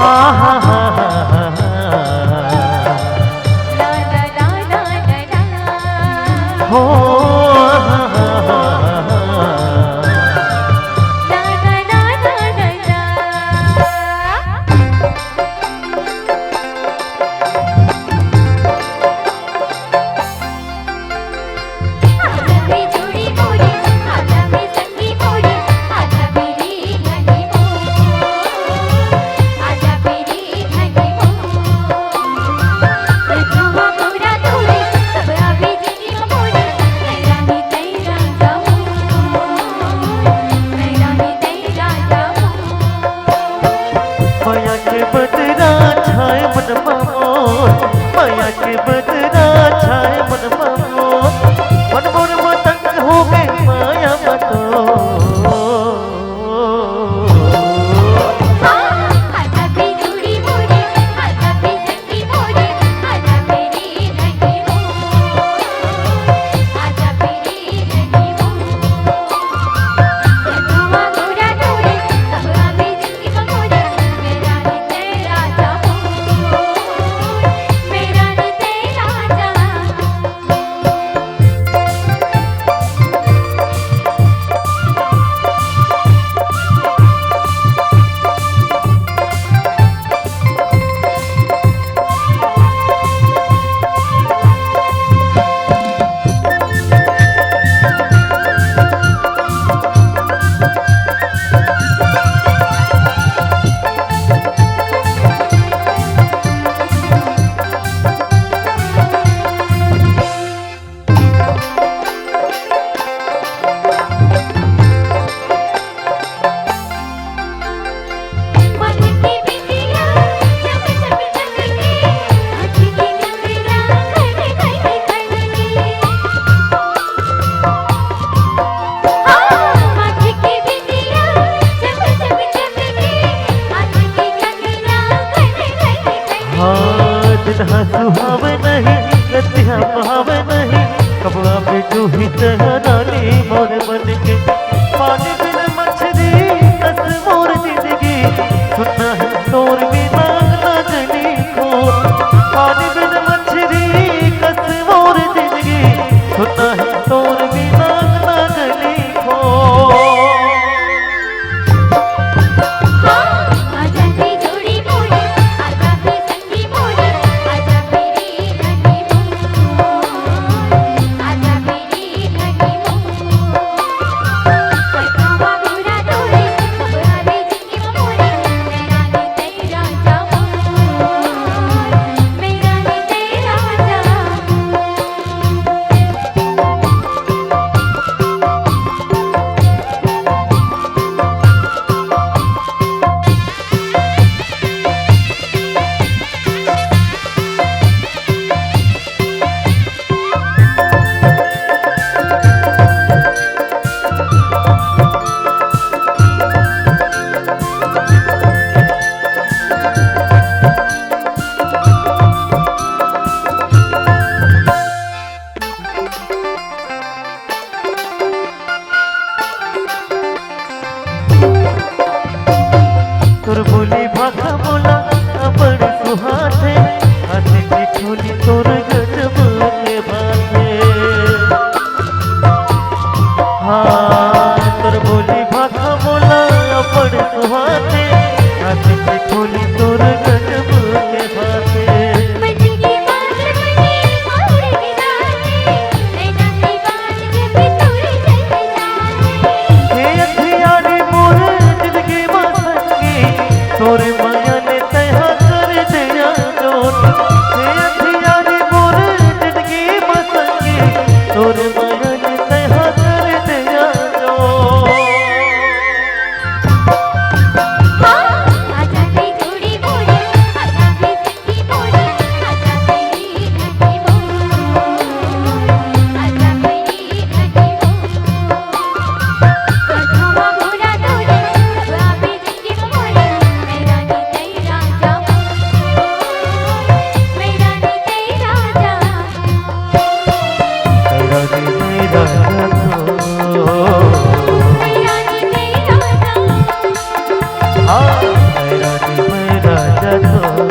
आहा हा हा ला ला ला ला ला ला हो आहा हा ला ला ला ला ला आजा भी जोड़ी मोरी आजा भी संगी मोरी आजा मेरी घनी आजा मेरी घनी रखवा मोरा तोरे सब अभी जिंदगी मोरी रानी तेरा जाऊं रानी तेरा जाऊं माया के बदरा छाए मन मोर माया के बदरा छाए मन मोर मन मोर मतंग हो गए माया मतो आजा भी जोड़ी मोरी आजा भी संगी मोरी आजा मेरी घनी आजा मेरी घनी रखवा मोरा तोरे सब अभी जिंदगी मोरी मेरा नी तेरा जाऊं मेरा नी तेरा जाऊं मन की बिटिया जब जब जगने आँख की नजरा खड़े खड़े खड़े आँख की बिटिया जब जब जगने आँख की नजरा खड़े खड़े खड़े हाँ जितना सुहाव नहीं रतिया भाव नहीं कबड़ा पे जो ही रानी मोर बन के पानी बिन मछली कस मोर जिंदगी सुनना है तोर भी मांगना गली खोर पानी बिन मछली कस मोर जिंदगी सुनना है तोर भी मांगना गली खोर आजा भी जोड़ी मोरी आजा भी संगी मोरी आजा मेरी घनी आजा मेरी घनी रखवा मोरा तोरे सब अभी जिंदगी मोरी मेरा नी तेरा जाऊं मेरा नी तेरा तोर बोली भाषा बोला बड़ सुहाते हाथे की ठोली तोर गजब के बाते हाँ तोर बोली भाषा बोला बड़ सुहाते हाथे की ठोली तोर गजब के बाते मन की बात बनी मोर के जाने नैना की बात जब तोरे चल जाने हे अखियारी मोर जिंदगी बसंगी तोर माया ने तहा कर दिया जोत हे अखियारी मोर जिंदगी बसंगी तोर माया ने तहा कर दिया जोत आजा भी जोड़ी मोरी आजा भी संगी मोरी आजा मेरी घनी आजा मेरी घनी रखवा मोरा तोरे सब अभी जिंदगी मोरी मेरा नी तेरा जाऊं मेरा नी तेरा तेरा नी मेरा तो